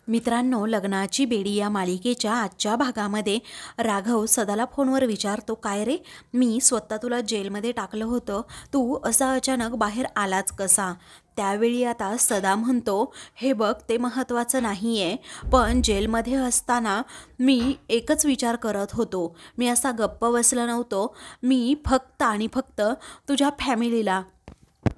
मित्रांनो, लग्नाची बेडी या मालिकेच्या आजच्या भागामध्ये राघव सदाला फोनवर विचारतो, काय रे, मी स्वतः तुला जेलमध्ये टाकलं होतं, तू असा अचानक बाहेर आलाच कसा? त्यावेळी आता सदा म्हणतो, हे बघ, ते महत्त्वाचं नाही आहे, पण जेलमध्ये असताना मी एकच विचार करत होतो, मी असा गप्प बसला नव्हतो, मी फक्त आणि फक्त तुझ्या फॅमिलीला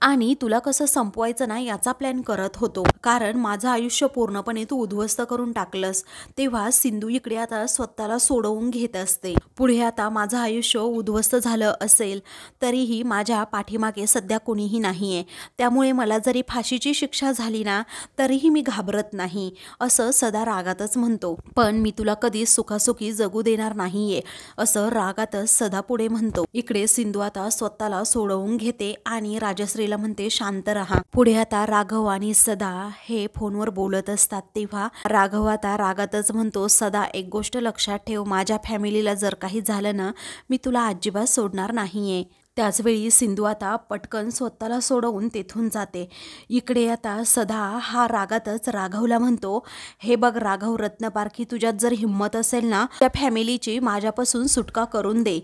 आणि तुला कसं संपवायचं ना याचा प्लॅन करत होतो, कारण माझं आयुष्य पूर्णपणे तू उद्ध्वस्त करून टाकलंस. तेव्हा सिंधू इकडे आता स्वतःला सोडवून घेत असते. पुढे आता माझं आयुष्य उद्ध्वस्त झालं असेल तरीही माझ्या पाठीमागे सध्या कोणीही नाही आहे, त्यामुळे मला जरी फाशीची शिक्षा झाली ना तरीही मी घाबरत नाही, असं सदा रागातच म्हणतो. पण मी तुला कधीच सुखासुखी जगू देणार नाहीये, असं रागातच सदा पुढे म्हणतो. इकडे सिंधू आता स्वतःला सोडवून घेते आणि राजश्रीला म्हणते, शांत रहा. पुढे आता राघव आणि सदा हे फोनवर बोलत असतात. तेव्हा राघव आता रागातच म्हणतो, सदा, एक गोष्ट लक्षात ठेव, माझ्या फॅमिलीला जर काही झालं ना मी तुला अजिबात सोडणार नाहीये. त्याचवेळी सिंधू आता पटकन स्वतःला सोडवून तेथून जाते. इकडे आता सदा हा रागातच राघवला म्हणतो, हे बघ राघव रत्नपारखी, तुझ्यात जर हिंमत असेल ना त्या फॅमिलीची माझ्यापासून सुटका करून दे.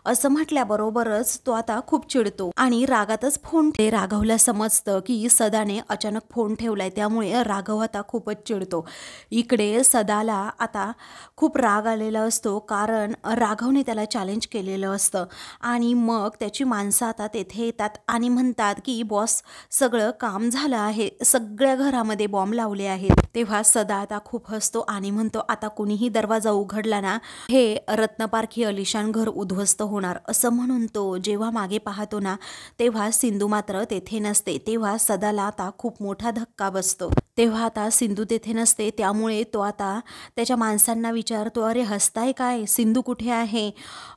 असं म्हटल्याबरोबरच तो आता खूप चिडतो आणि रागातच फोन राघवला समजतं की सदाने अचानक फोन ठेवलाय, त्यामुळे राघव आता खूपच चिडतो. इकडे सदाला आता खूप राग आलेला असतो, कारण राघवने त्याला चॅलेंज केलेलं असतं आणि मग त्याची माणसं आता तेथे येतात आणि म्हणतात की बॉस, सगळं काम झालं आहे, सगळ्या घरामध्ये बॉम्ब लावले आहेत. तेव्हा सदा आता खूप हसतो आणि म्हणतो, आता कुणीही दरवाजा उघडला ना हे रत्नपारखी अलिशान घर उद्ध्वस्त होणार. असं म्हणून तो जेव्हा मागे पाहतो ना तेव्हा सिंधू मात्र तेथे नसते. तेव्हा सदाला आता खूप मोठा धक्का बसतो. तेव्हा आता सिंधू तेथे नसते, त्यामुळे तो आता त्याच्या माणसांना विचारतो, अरे हसताय काय, सिंधू कुठे आहे?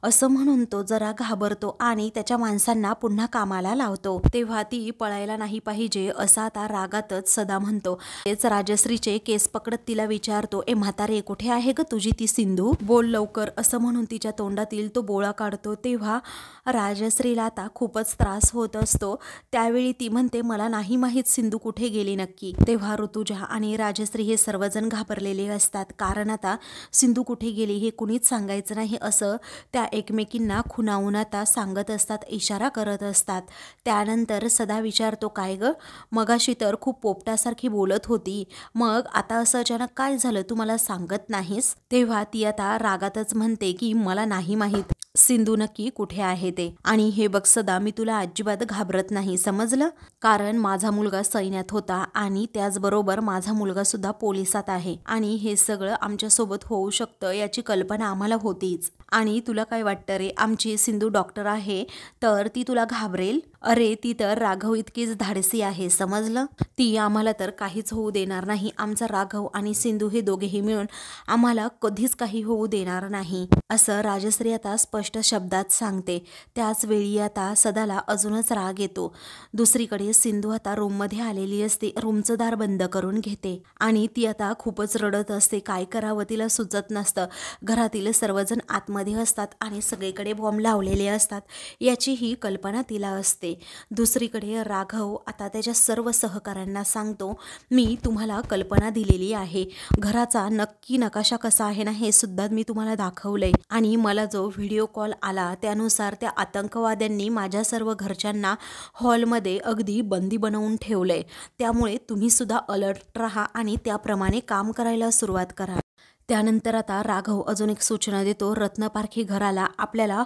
असं म्हणून तो जरा घाबरतो आणि त्याच्या माणसांना पुन्हा कामाला लावतो. तेव्हा ती पळायला नाही पाहिजे असं आता रागातच सदा म्हणतो. तेच राजश्रीचे केस पकडत तिला विचारतो, ए म्हातारे, कुठे आहे ग तुझी ती सिंधू, बोल लवकर. असं म्हणून तिच्या तोंडातील तो बोळा काढतो. तेव्हा राजश्रीला आता खूपच त्रास होत असतो. त्यावेळी ती म्हणते, मला नाही माहीत सिंधू कुठे गेली नक्की. तेव्हा ऋतुजा आणि राजश्री हे सर्वजण घाबरलेले असतात, कारण आता सिंधू कुठे गेली हे कुणीच सांगायचं नाही असं त्या एकमेकींना खुणावून आता सांगत असतात, इशारा करत असतात. त्यानंतर सदा विचारतो, काय ग, मगाशी तर खूप पोपटासारखी बोलत होती, मग आता असं अचानक काय झालं, तू मला सांगत नाहीस? तेव्हा ती आता रागातच म्हणते की मला नाही माहीत सिंधू नक्की कुठे आहे ते. आणि हे बघ सदा, मी तुला अजिबात घाबरत नाही, समजलं, कारण माझा मुलगा सैन्यात होता आणि त्याचबरोबर माझा मुलगा सुद्धा पोलिसात आहे आणि हे सगळं आमच्यासोबत होऊ शकतं याची कल्पना आम्हाला होतीच. आणि तुला काय वाटतं रे, आमची सिंधू डॉक्टर आहे तर ती तुला घाबरेल? अरे ती तर राघव इतकीच धाडसी आहे, समजलं, ती आम्हाला तर काहीच होऊ देणार नाही. आमचा राघव आणि सिंधू हे दोघेही मिळून आम्हाला कधीच काही होऊ देणार नाही, असं राजश्री आता स्पष्ट शब्दात सांगते. त्याच वेळी आता सदाला अजूनच राग येतो. दुसरीकडे सिंधू आता रूममध्ये आलेली असते, रूमचं दार बंद करून घेते आणि ती आता खूपच रडत असते. काय करावं तिला सुचत नसतं. घरातील सर्वजण आतमध्ये असतात आणि सगळीकडे बॉम्ब लावलेले असतात याची ही कल्पना तिला असते. दुसरीकडे राघव आता त्याच्या सर्व सहकाऱ्यांना सांगतो, मी तुम्हाला कल्पना दिलेली आहे, घराचा नक्की नकाशा कसा आहे ना हे सुद्धा मी तुम्हाला दाखवलंय आणि मला जो व्हिडिओ कॉल आला त्यानुसार त्या आतंकवाद्यांनी माझ्या सर्व घरच्यांना हॉलमध्ये अगदी बंदी बनवून ठेवलंय, त्यामुळे तुम्ही सुद्धा अलर्ट राहा आणि त्याप्रमाणे काम करायला सुरुवात करा. त्यानंतर आता राघव अजून एक सूचना देतो, रत्नपारखी घराला आपल्याला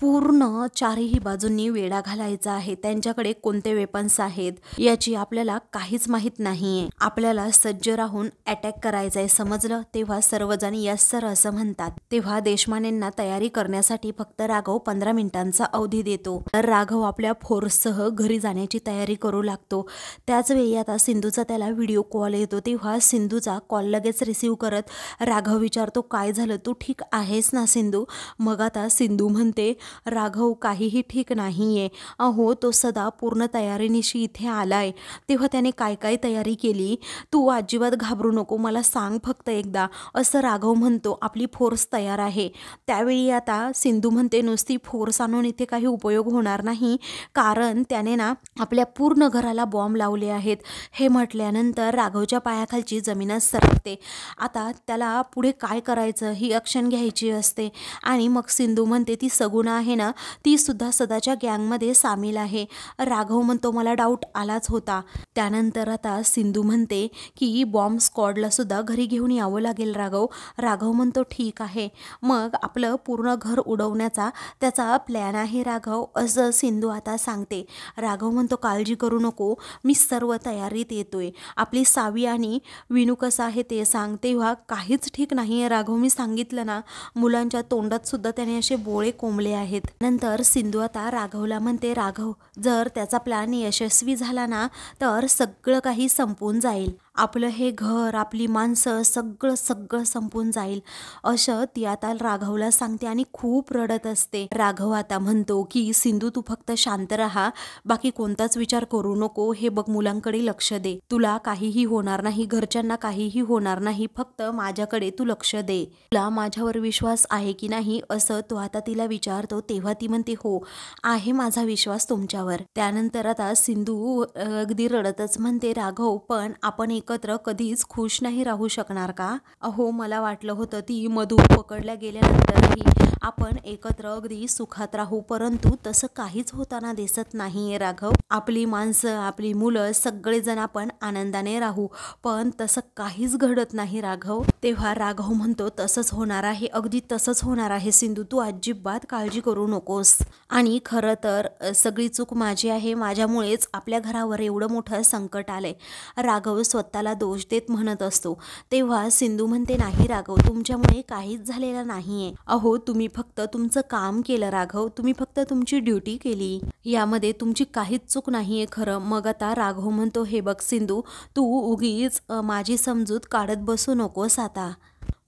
पूर्ण चारही बाजूंनी वेढा घालायचा आहे. त्यांच्याकडे कोणते वेपन्स आहेत याची आपल्याला काहीच माहीत नाहीये, आपल्याला सज्ज राहून अटॅक करायचा आहे, समजलं. तेव्हा सर्वजण यस सर असं म्हणतात. तेव्हा देशमानेंना तयारी करण्यासाठी फक्त राघव 15 मिनिटांचा अवधी देतो. तर राघव आपल्या फोर्ससह घरी जाण्याची तयारी करू लागतो. त्याच वेळी आता सिंधूचा त्याला व्हिडिओ कॉल येतो. तेव्हा सिंधूचा कॉल लगेच रिसीव्ह करत राघव विचारतो काय झालं, तू ठीक आहेस ना सिंधू? मग आता सिंधू म्हणते राघव काहीही ठीक नाहीये. अहो तो सदा पूर्ण तयारीनिशी इथे आलाय. तेव्हा त्याने काय काय तयारी केली, तू अजिबात घाबरू नको, मला सांग फक्त एकदा, असं राघव म्हणतो. आपली फोर्स तयार आहे. त्यावेळी आता सिंधू म्हणते नुसती फोर्स आणून इथे काही उपयोग होणार नाही, कारण त्याने ना आपल्या पूर्ण घराला बॉम्ब लावले आहेत. हे म्हटल्यानंतर राघवच्या पायाखालची जमीनच सरकते. आता त्याला पुढे काय करायचं ही ॲक्शन घ्यायची असते. आणि मग सिंधू म्हणते ती सगुणा आहे ना, ती सुद्धा सदाच्या गँगमध्ये सामील आहे. राघव म्हणतो मला डाऊट आलाच होता. त्यानंतर आता सिंधू म्हणते की बॉम्ब स्क्वॉडला सुद्धा घरी घेऊन यावं लागेल राघव. राघव म्हणतो ठीक आहे, मग आपलं पूर्ण घर उडवण्याचा त्याचा प्लॅन आहे राघव, असं सिंधू आता सांगते. राघव म्हणतो काळजी करू नको, मी सर्व तयारीत येतोय. आपली सावी आणि विनू कसा आहे ते सांग. तेव्हा काहीच ठीक नाही आहे राघव, मी सांगितलं ना, मुलांच्या तोंडात सुद्धा त्याने असे बोळे कोंबले आहेत. नंतर सिंधू आता राघवला म्हणते राघव जर त्याचा प्लॅन यशस्वी झाला ना तर सगळं काही संपून जाईल. आपलं हे घर, आपली माणसं, सगळं सगळं संपून जाईल, असं ती आता राघवला सांगते आणि खूप रडत असते. राघव आता म्हणतो की सिंधू तू फक्त शांत राहा, बाकी कोणताच विचार करू नको. हे बघ मुलांकडे लक्ष दे, तुला काहीही होणार नाही, घरच्यांना काहीही होणार नाही, फक्त माझ्याकडे तू लक्ष दे. तुला माझ्यावर विश्वास आहे की नाही, असं तो आता तिला विचारतो. तेव्हा ती म्हणते हो आहे माझा विश्वास तुमच्यावर. त्यानंतर आता सिंधू अगदी रडतच म्हणते राघव पण आपण एकत्र कधीच खुश नाही राहू शकणार का? अहो मला वाटलं होतं ती मधू पकडल्या गेल्यानंतरही आपण एकत्र अगदी सुखात राहू, परंतु तसं काहीच होताना दिसत नाहीये राघव. आपली माणसं, आपली मुलं, सगळेजण आपण आनंदाने राहू, पण तसं काहीच घडत नाही राघव. तेव्हा राघव म्हणतो तसंच होणार आहे, अगदी तसंच होणार आहे सिंधू, तू अजिबात काळजी करू नकोस. आणि खरं तर सगळी चूक माझी आहे, माझ्यामुळेच आपल्या घरावर एवढं मोठं संकट आलंय, राघव स्वतःला दोष देत म्हणत असतो. तेव्हा सिंधू म्हणते नाही राघव, तुमच्यामुळे काहीच झालेलं नाहीये. अहो तुम्ही फक्त तुमचं काम केलं राघव, तुम्ही फक्त तुमची ड्युटी केली, यामध्ये तुमची काहीच चूक नाहीये खरं. मग आता राघव म्हणतो हे बघ सिंधू, तू उगीच माझी समजूत काढत बसू नकोस. आता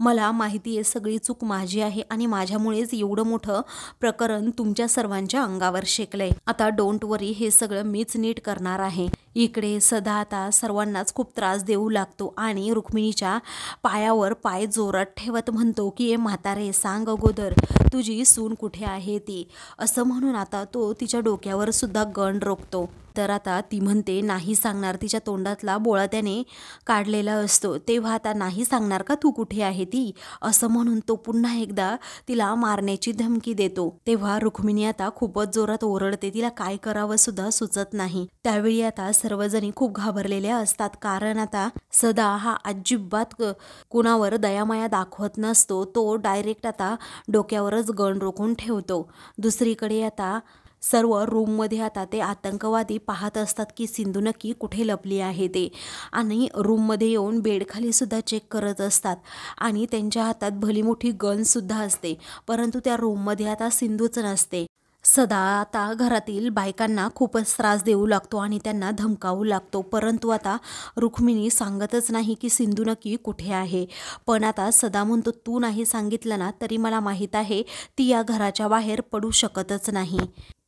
मला माहिती आहे सगळी चूक माझी आहे आणि माझ्यामुळेच एवढं मोठं प्रकरण तुमच्या सर्वांच्या अंगावर शेकलंय. आता डोंट वरी, हे सगळं मीच नीट करणार आहे. इकडे सदा आता सर्वांनाच खूप त्रास देऊ लागतो आणि रुक्मिणीच्या पायावर पाय जोरात ठेवत म्हणतो की ए म्हातारे सांग अगोदर तुझी सून कुठे आहे ती, असं म्हणून आता तो तिच्या डोक्यावर सुद्धा गण रोखतो. तर आता ती म्हणते नाही सांगणार, तिच्या तोंडातला बोळा त्याने काढलेला असतो. तेव्हा आता नाही सांगणार का तू कुठे आहे ती, असं म्हणून तो पुन्हा एकदा तिला मारण्याची धमकी देतो. तेव्हा रुक्मिणी आता खूपच जोरात ओरडते, तिला काय करावं सुद्धा सुचत नाही. त्यावेळी आता सर्वजणी खूप घाबरलेल्या असतात, कारण आता सदा हा अजिबात कुणावर दयामाया दाखवत नसतो, तो डायरेक्ट आता डोक्यावरच गण रोखून ठेवतो. दुसरीकडे आता सर्व रूममध्ये आता ते आतंकवादी पाहत असतात की सिंधू नक्की कुठे लपली आहे ते, आणि रूममध्ये येऊन बेडखाली सुद्धा चेक करत असतात आणि त्यांच्या हातात भली मोठी गनसुद्धा असते, परंतु त्या रूममध्ये आता सिंधूच नसते. सदा आता घरातील बायकांना खूपच त्रास देऊ लागतो आणि त्यांना धमकावू लागतो, परंतु आता रुक्मिणी सांगतच नाही की सिंधू नक्की कुठे आहे. पण आता सदा म्हणतो तू नाही सांगितलं ना तरी मला माहीत आहे ती या घराच्या बाहेर पडू शकतच नाही,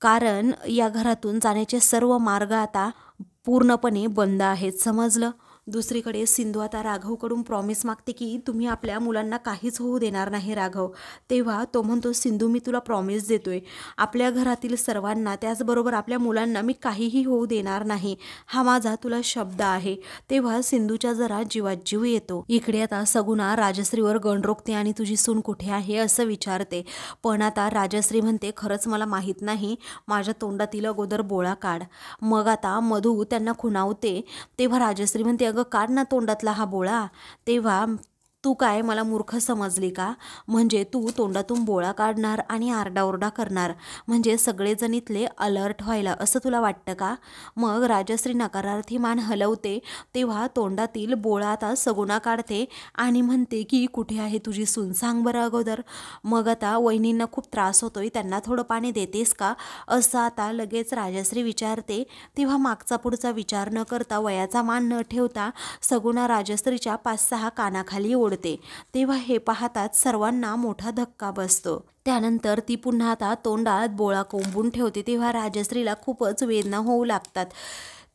कारण या घरातून जाण्याचे सर्व मार्ग आता पूर्णपणे बंद आहेत, समजलं. दुसरीकडे सिंधू आता राघवकडून प्रॉमिस मागते की तुम्ही आपल्या मुलांना काहीच होऊ देणार नाही राघव. तेव्हा तो म्हणतो सिंधू मी तुला प्रॉमिस देतोय, आपल्या घरातील सर्वांना त्याचबरोबर आपल्या मुलांना मी काहीही होऊ देणार नाही, हा माझा तुला शब्द आहे. तेव्हा सिंधूच्या जरा जीवात जीव येतो. इकडे आता सगुणा राजश्रीवर गण रोखते आणि तुझी सून कुठे आहे असं विचारते, पण आता राजश्री म्हणते खरंच मला माहीत नाही, माझ्या तोंडातील अगोदर बोळा काढ. मग आता मधू त्यांना खुणावते. तेव्हा राजश्री म्हणते अगं काढ ना तोंडातला हा बोळा. तेव्हा तू काय मला मूर्ख समजली का, म्हणजे तू तोंडातून बोळा काढणार आणि आरडाओरडा करणार म्हणजे सगळेजण इथले अलर्ट व्हायला, असं तुला वाटतं का. मग राजश्री नकारार्थी मान हलवते. तेव्हा तोंडातील बोळा आता सगुणा काढते आणि म्हणते की कुठे आहे तुझी सून, सांग बरं अगोदर. मग आता वहिनींना खूप त्रास होतोय, त्यांना थोडं पाणी देतेस का, असं आता लगेच राजश्री विचारते. तेव्हा मागचा पुढचा विचार न करता, वयाचा मान न ठेवता सगुणा राजश्रीच्या 5-6 कानाखाली ओढ सोडते. तेव्हा हे पाहताच सर्वांना मोठा धक्का बसतो. त्यानंतर ती पुन्हा आता तोंडात बोळा कोंबून ठेवते. तेव्हा राजश्रीला खूपच वेदना होऊ लागतात.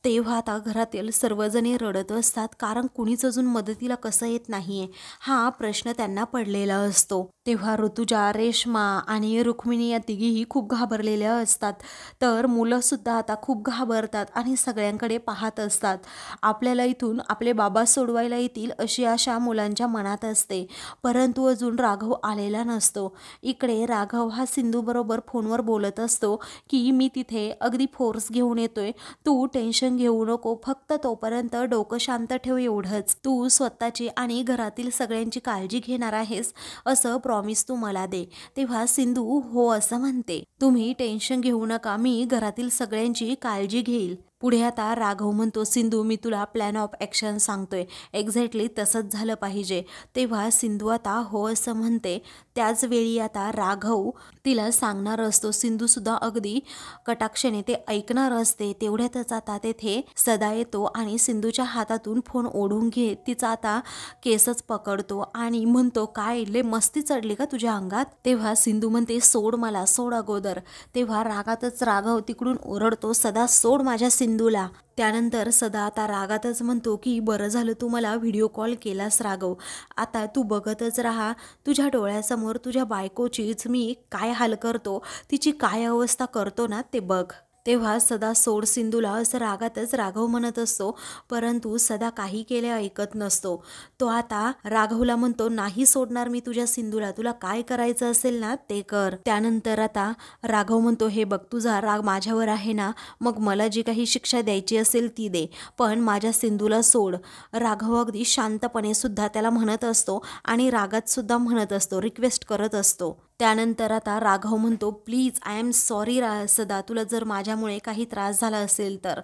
तेव्हा आता घरातील सर्वजणे रडत असतात, कारण कुणीच अजून मदतीला कसं येत नाहीये हा प्रश्न त्यांना पडलेला असतो. तेव्हा ऋतुजा, रेश्मा आणि रुक्मिणी या तिघीही खूप घाबरलेल्या असतात. तर मुलंसुद्धा आता खूप घाबरतात आणि सगळ्यांकडे पाहत असतात. आपल्याला इथून आपले बाबा सोडवायला येतील अशी आशा मुलांच्या मनात असते, परंतु अजून राघव आलेला नसतो. इकडे राघव हा सिंधूबरोबर फोनवर बोलत असतो की मी तिथे अगदी फोर्स घेऊन येतोय, तू टेन्शन घेऊ नको, फक्त तोपर्यंत डोकं शांत ठेव, एवढंच. तू स्वतःची आणि घरातील सगळ्यांची काळजी घेणार आहेस असं प्रॉमिस तू मला दे. तेव्हा सिंधू हो असं म्हणते. तुम्ही टेन्शन घेऊ नका, मी घरातील सगळ्यांची काळजी घेईल. पुढे आता राघव म्हणतो, सिंधू मी तुला प्लॅन ऑफ ॲक्शन सांगतोय, एक्झॅक्टली तसंच झालं पाहिजे. तेव्हा सिंधू आता हो असं म्हणते. त्याच वेळी आता राघव तिला सांगणार असतो. सिंधूसुद्धा अगदी कटाक्षाने ते ऐकणार असते. तेवढ्यातच आता तेथे सदा येतो आणि सिंधूच्या हातातून फोन ओढून घेत तिचा आता केसच पकडतो आणि म्हणतो, काय लय मस्ती चढली का तुझ्या अंगात? तेव्हा सिंधू म्हणते, सोड मला, सोड अगोदर. तेव्हा रागातच राघव तिकडून ओरडतो, सदा सोड माझ्या सिंधूला. त्यानंतर सदा आता रागातच म्हणतो की बरं झालं तू मला व्हिडिओ कॉल केलास राघव, आता तू बघतच राहा, तुझ्या डोळ्यासमोर तुझ्या बायकोचीच मी काय हाल करतो, तिची काय अवस्था करतो ना ते बघ. तेव्हा सदा सोड सिंधूला असं रागातच राघव म्हणत असतो, परंतु सदा काही केले ऐकत नसतो. तो आता राघवला म्हणतो, नाही सोडणार मी तुझ्या सिंधूला, तुला काय करायचं असेल ना ते कर. त्यानंतर आता राघव म्हणतो, हे बघ तुझा राग माझ्यावर आहे ना, मग मला जी काही शिक्षा द्यायची असेल ती दे, पण माझ्या सिंधूला सोड. राघव अगदी शांतपणे सुद्धा त्याला म्हणत असतो आणि रागात सुद्धा म्हणत असतो, रिक्वेस्ट करत असतो. त्यानंतर आता राघव म्हणतो, प्लीज आय एम सॉरी सदा, तुला जर माझ्यामुळे काही त्रास झाला असेल तर.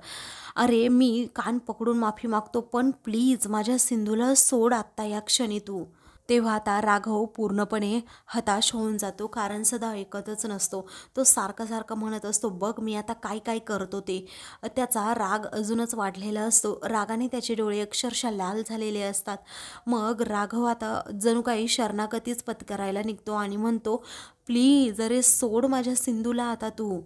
अरे मी कान पकडून माफी मागतो, पण प्लीज माझ्या सिंधूला सोड आत्ता या क्षणी तू. तेव्हा आता राघव पूर्णपणे हताश होऊन जातो, कारण सदा ऐकतच नसतो. तो सारखं सारखं म्हणत असतो, बघ मी आता काय काय करतो ते. त्याचा राग अजूनच वाढलेला असतो. रागाने त्याचे डोळे अक्षरशः लाल झालेले असतात. मग राघव आता जणू काही शरणागतीच पत्करायला निघतो आणि म्हणतो, प्लीज अरे सोड माझ्या सिंधूला आता तू.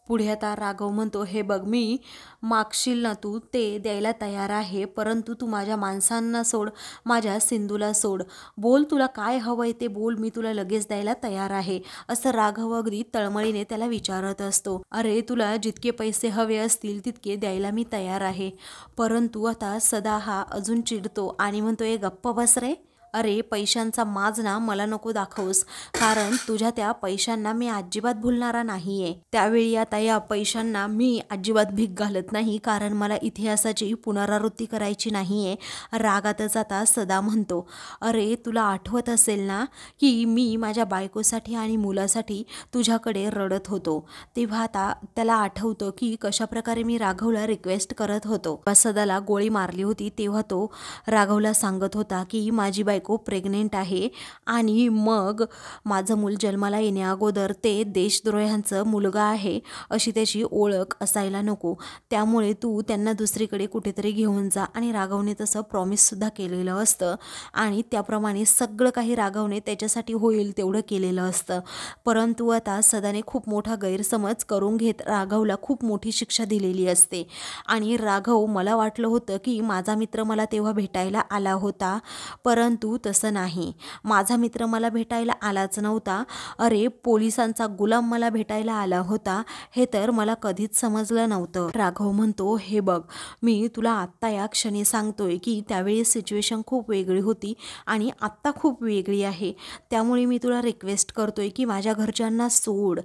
पुढे आता राघव म्हणतो, हे बघ मी मागशील ना तू ते द्यायला तयार आहे, परंतु तू माझ्या माणसांना सोड, माझ्या सिंधूला सोड. बोल तुला काय हवंय ते बोल, मी तुला लगेच द्यायला तयार आहे असं राघव अगदी तळमळीने त्याला विचारत असतो. अरे तुला जितके पैसे हवे असतील तितके द्यायला मी तयार आहे. परंतु आता सदा हा अजून चिडतो आणि म्हणतो, ए गप्प बस रे. अरे पैशांचा माज ना मला नको दाखवस, कारण तुझ्या त्या पैशांना मी अजिबात भुलणारा नाहीये. त्यावेळी आता या पैशांना मी अजिबात भीक घालत नाही, कारण मला इतिहासाची पुनरावृत्ती करायची नाहीये. रागातच आता सदा म्हणतो, अरे तुला आठवत असेल ना की मी माझ्या बायकोसाठी आणि मुलासाठी तुझ्याकडे रडत होतो, तेव्हा आता त्याला आठवतं की कशाप्रकारे मी राघवला रिक्वेस्ट करत होतो. सदाला गोळी मारली होती तेव्हा तो राघवला सांगत होता की माझी बायको प्रेग्नेंट आहे आणि मग माझं मूल जन्माला येण्या अगोदर ते देशद्रोह्यांचं मुलगा आहे अशी त्याची ओळख असायला नको, त्यामुळे तू त्यांना दुसरीकडे कुठेतरी घेऊन जा. आणि राघवने तसं प्रॉमिससुद्धा केलेलं असतं आणि त्याप्रमाणे सगळं काही राघवने त्याच्यासाठी होईल तेवढं केलेलं असतं. परंतु आता सदाने खूप मोठा गैरसमज करून घेत राघवला खूप मोठी शिक्षा दिलेली असते. आणि राघव, मला वाटलं होतं की माझा मित्र मला तेव्हा भेटायला आला होता, परंतु तसं नाही, माझा मित्र मला भेटायला आलाच नव्हता. अरे पोलिसांचा गुलाम मला भेटायला आला होता, हे तर मला कधीच समजलं नव्हतं. राघव म्हणतो, हे बघ मी तुला आत्ता या क्षणी सांगतोय की त्यावेळी सिच्युएशन खूप वेगळी होती आणि आत्ता खूप वेगळी आहे, त्यामुळे मी तुला रिक्वेस्ट करतोय की माझ्या घरच्यांना सोड.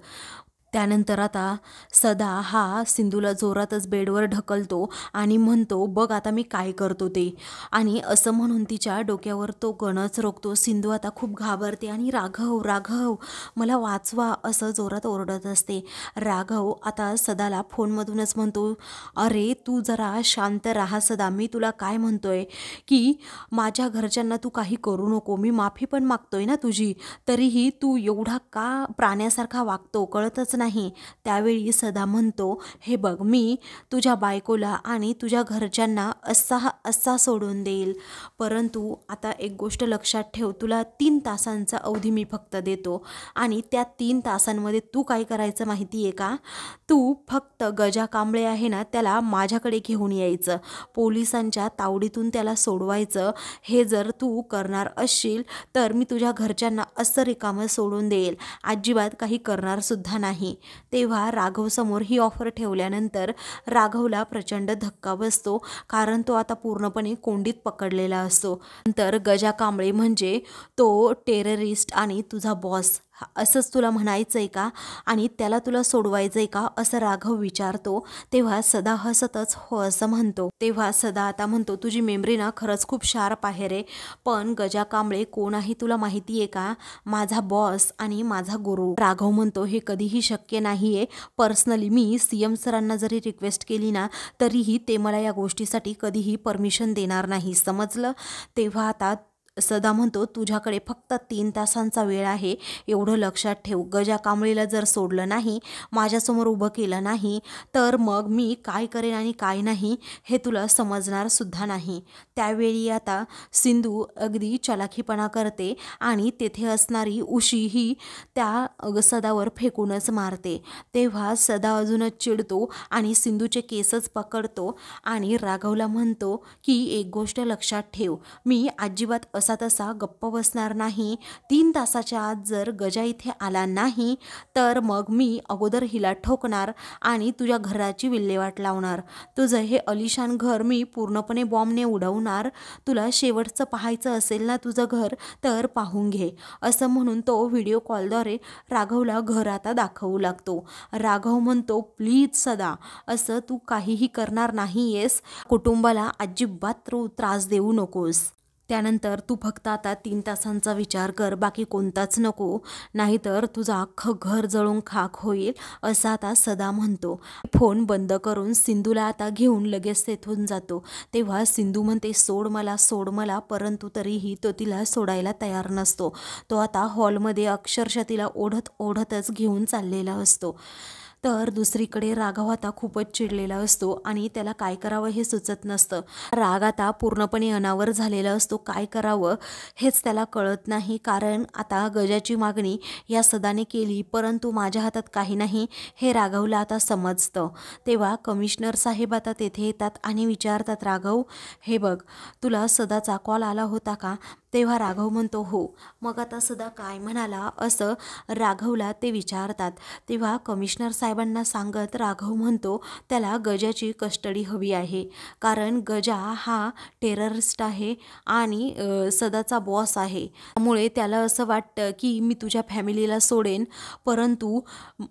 त्यानंतर आता सदा हा सिंधूला जोरातच बेडवर ढकलतो आणि म्हणतो, बघ आता मी काय करतो ते. आणि असं म्हणून तिच्या डोक्यावर तो गणच रोखतो. सिंधू आता खूप घाबरते आणि राघव राघव मला वाचवा असं जोरात ओरडत असते. राघव आता सदाला फोनमधूनच म्हणतो, अरे तू जरा शांत राहा सदा, मी तुला काय म्हणतोय की माझ्या घरच्यांना तू काही करू नको, मी माफी पण मागतोय ना तुझी, तरीही तू एवढा का प्राण्यासारखा वागतो कळतच नाही. त्यावेळी सदा म्हणतो, हे बघ, मी तुझ्या बायकोला आणि तुझ्या घरच्यांना असा सोडून देईल, परंतु आता एक गोष्ट लक्षात ठेव, तुला 3 तासांचा अवधी मी फक्त देतो आणि त्या 3 तासांमध्ये तू काय करायचं माहिती आहे का? तू फक्त गजा कांबळे आहे ना, त्याला माझ्याकडे घेऊन यायचं, पोलिसांच्या तावडीतून त्याला सोडवायचं. हे जर तू करणार असशील तर मी तुझ्या घरच्यांना असं रिकामं सोडून देईल, अजिबात काही करणार सुद्धा नाही. तेव्हा राघवसमोर ही ऑफर ठेवल्यानंतर राघवला प्रचंड धक्का बसतो, कारण तो आता पूर्णपणे कोंडीत पकडलेला असतो. नंतर गजा कांबळे म्हणजे तो टेररिस्ट आणि तुझा बॉस असंच तुला म्हणायचं आहे का? आणि त्याला तुला सोडवायचं आहे का? असं राघव विचारतो. तेव्हा सदा हसतच हो असं म्हणतो. तेव्हा सदा आता म्हणतो, तुझी मेमरी ना खरंच खूप शार्प आहे रे, पण गजा कांबळे कोण आहे तुला माहिती आहे का? माझा बॉस आणि माझा गुरु. राघव म्हणतो, हे कधीही शक्य नाही आहे. पर्सनली मी CM सरांना जरी रिक्वेस्ट केली ना, तरीही ते मला या गोष्टीसाठी कधीही परमिशन देणार नाही, समजलं? तेव्हा आता सदा म्हणतो, तुझ्याकडे फक्त 3 तासांचा वेळ आहे, एवढं लक्षात ठेव. गजा कांबळेला जर सोडलं नाही, माझ्यासमोर उभं केलं नाही, तर मग मी काय करेन आणि काय नाही हे तुला समजणार सुद्धा नाही. त्यावेळी आता सिंधू अगदी चलाखीपणा करते आणि तेथे असणारी उशी ही त्या सदावर फेकूनच मारते. तेव्हा सदा अजूनच चिडतो आणि सिंधूचे केसच पकडतो आणि राघवला म्हणतो की एक गोष्ट लक्षात ठेव, मी अजिबात असा तसा गप्प बसणार नाही. 3 तासाच्या आत जर गजा इथे आला नाही तर मग मी अगोदर हिला ठोकणार आणि तुझ्या घराची विल्हेवाट लावणार. तुझं हे अलिशान घर मी पूर्णपणे बॉम्बने उडवणार. तुला शेवटचं पाहायचं असेल ना तुझं घर, तर पाहून घे. असं म्हणून तो व्हिडिओ कॉलद्वारे राघवला घर आता दाखवू लागतो. राघव म्हणतो, प्लीज सदा, असं तू काहीही करणार नाहीयेस. कुटुंबाला अजिबात त्रास देऊ नकोस. त्यानंतर तू फक्त आता 3 तासांचा विचार कर, बाकी कोणताच नको, नाहीतर तुझं अख्खं घर जळून खाक होईल, असं आता सदा म्हणतो. फोन बंद करून सिंधूला आता घेऊन लगेच तेथून जातो. तेव्हा सिंधू म्हणते, सोड मला, सोड मला, परंतु तरीही तो तिला सोडायला तयार नसतो. तो आता हॉलमध्ये अक्षरशः तिला ओढत ओढतच घेऊन चाललेला असतो. तर दुसरीकडे राघव आता खूपच चिडलेला असतो आणि त्याला काय करावं हे सुचत नसतं. राग आता पूर्णपणे अनावर झालेला असतो. काय करावं हेच त्याला कळत नाही, कारण आता गजाची मागणी या सदाने केली, परंतु माझ्या हातात काही नाही हे राघवला आता समजतं. तेव्हा कमिशनर साहेब आता तेथे येतात आणि विचारतात, राघव, हे बघ, तुला सदाचा कॉल आला होता का? तेव्हा राघव म्हणतो, हो. मग आता सदा काय म्हणाला असं राघवला ते विचारतात. तेव्हा कमिशनर साहेबांना सांगत राघव म्हणतो, त्याला गजाची कस्टडी हवी आहे, कारण गजा हा टेररिस्ट आहे आणि सदाचा बॉस आहे. त्यामुळे त्याला असं वाटतं की मी तुझ्या फॅमिलीला सोडेन, परंतु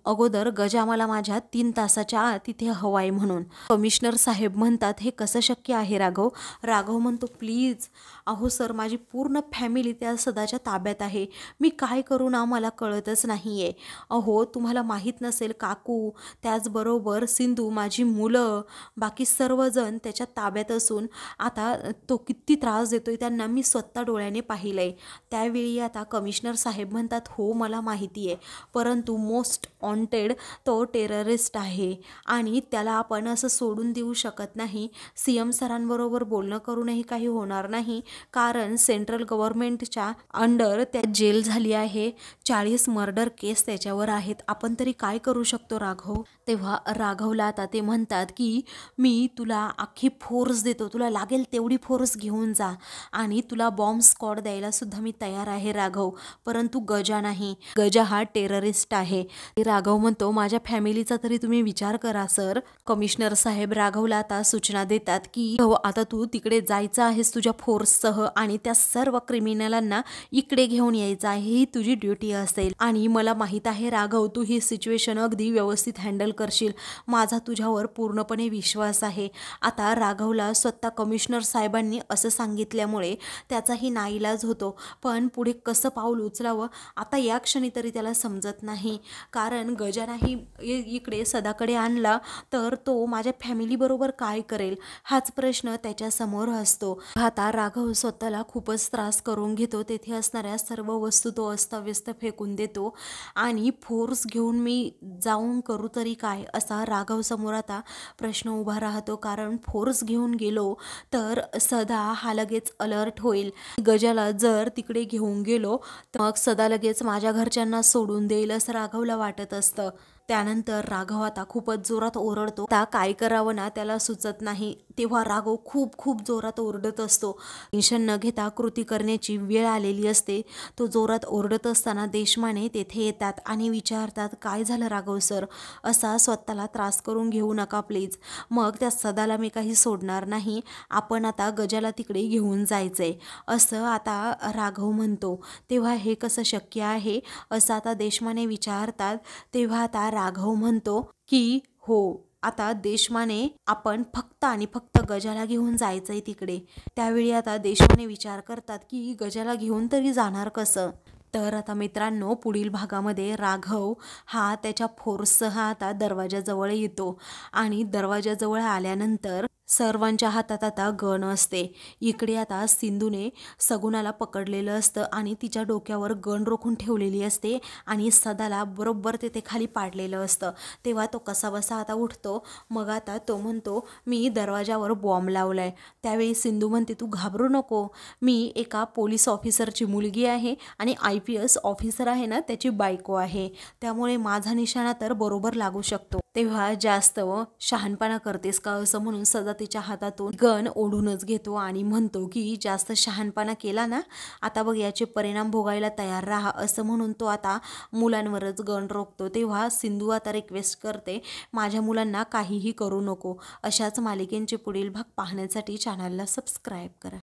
अगोदर गजा मला माझ्या 3 तासाच्या आत तिथे हवा आहे म्हणून. कमिशनर साहेब म्हणतात, हे कसं शक्य आहे राघव? राघव म्हणतो, प्लीज, अहो सर, माझी पूर्ण फॅमिली त्या सदाच्या ताब्यात आहे, मी काय करू ना मला कळतच नाही आहे. अहो, तुम्हाला माहीत नसेल, काकू, त्याचबरोबर सिंधू, माझी मुलं, बाकी सर्वजण त्याच्या ताब्यात असून आता तो किती त्रास देतोय त्यांना मी स्वतः डोळ्याने पाहिलं आहे. त्यावेळी आता कमिशनर साहेब म्हणतात, हो मला माहिती आहे, परंतु मोस्ट वॉन्टेड तो टेररिस्ट आहे आणि त्याला आपण असं सोडून देऊ शकत नाही. CM सरांबरोबर बोलणं करूनही काही होणार नाही, कारण सेंट्रल गव्हर्नमेंटच्या अंडर त्या जेल झाली आहे. 40 मर्डर केस त्याच्यावर आहेत. आपण तरी काय करू शकतो राघव? तेव्हा राघवला आता ते म्हणतात की मी तुला अख्खी फोर्स देतो, तुला लागेल तेवढी फोर्स घेऊन जा आणि तुला बॉम्ब स्क्वॉड द्यायला सुद्धा मी तयार आहे राघव, परंतु गजा नाही. गजा हा टेररिस्ट आहे. राघव म्हणतो, माझ्या फॅमिलीचा तरी तुम्ही विचार करा सर. कमिशनर साहेब राघवला आता सूचना देतात की हो, आता तू तिकडे जायचं आहेस तुझ्या फोर्ससह आणि त्या सर्व क्रिमिनलांना इकडे घेऊन यायचं आहे, ही तुझी ड्युटी असेल. आणि मला माहीत आहे राघव, तू ही सिच्युएशन अगदी व्यवस्थित हँडल करशील, माझा तुझ्यावर पूर्णपणे विश्वास आहे. आता राघवला स्वतः कमिशनर साहेबांनी असं सांगितल्यामुळे त्याचाही नाईलाज होतो, पण पुढे कसं पाऊल उचलावं आता या क्षणी तरी त्याला समजत नाही, कारण गजानाही इकडे सदाकडे आणला तर तो माझ्या फॅमिलीबरोबर काय करेल हाच प्रश्न त्याच्यासमोर असतो. आता राघव स्वतःला खूपच त्रास करून घेतो, तेथे असणाऱ्या सर्व वस्तू तो अस्ताव्यस्त फेकून देतो आणि फोर्स घेऊन मी जाऊन करू तरी काय, असा राघव समोर आता प्रश्न उभा राहतो. कारण फोर्स घेऊन गेलो तर सदा हा लगेच अलर्ट होईल. गजाला जर तिकडे घेऊन गेलो तर मग सदा लगेच माझ्या घरच्यांना सोडून देईल असं राघवला वाटत असतं. त्यानंतर राघव आता खूपच जोरात ओरडतो. आता काय करावं ना त्याला सुचत नाही. तेव्हा राघव खूप खूप जोरात ओरडत असतो. टेन्शन न घेता कृती करण्याची वेळ आलेली असते. तो जोरात ओरडत असताना देशमाने तेथे येतात आणि विचारतात, काय झालं राघव सर, असा स्वतःला त्रास करून घेऊ नका प्लीज. मग त्या सदाला मी काही सोडणार नाही, आपण आता गजाला तिकडे घेऊन जायचंय, असं आता राघव म्हणतो. तेव्हा हे कसं शक्य आहे असं आता देशमाने विचारतात. तेव्हा आता राघव म्हणतो की हो, आता देशमाने आपण फक्त आणि फक्त गजाला घेऊन जायचंय तिकडे. त्यावेळी आता देशमाने विचार करतात की गजाला घेऊन तरी जाणार कसं. तर आता मित्रांनो, पुढील भागामध्ये राघव हा त्याच्या फोर्ससह आता दरवाजाजवळ येतो आणि दरवाजाजवळ आल्यानंतर सर्वांच्या हातात आता गन असते. इकडे आता सिंधूने सगुणाला पकडलेलं असतं आणि तिच्या डोक्यावर गन रोखून ठेवलेली असते आणि सदाला बरोबर तेथे खाली पाडलेलं असतं. तेव्हा तो कसाबसा आता उठतो. मग आता तो म्हणतो, मी दरवाजावर बॉम्ब लावलाय. त्यावेळी सिंधू म्हणते, तू घाबरू नको, मी एका पोलीस ऑफिसरची मुलगी आहे आणि IPS ऑफिसर आहे ना त्याची बायको आहे, त्यामुळे माझा निशाणा तर बरोबर लागू शकतो. तेव्हा जास्त शहाणपणा करतेस का, असं म्हणून सदा तिच्या हातातून गन ओढूनच घेतो आणि म्हणतो की जास्त शहाणपणा केला ना, आता बघ याचे परिणाम भोगायला तयार राहा, असं म्हणून तो आता मुलांवरच गन रोखतो. तेव्हा सिंधू आता रिक्वेस्ट करते, माझ्या मुलांना काहीही करू नको. अशाच मालिकेंचे पुढील भाग पाहण्यासाठी चॅनलला सबस्क्राईब करा.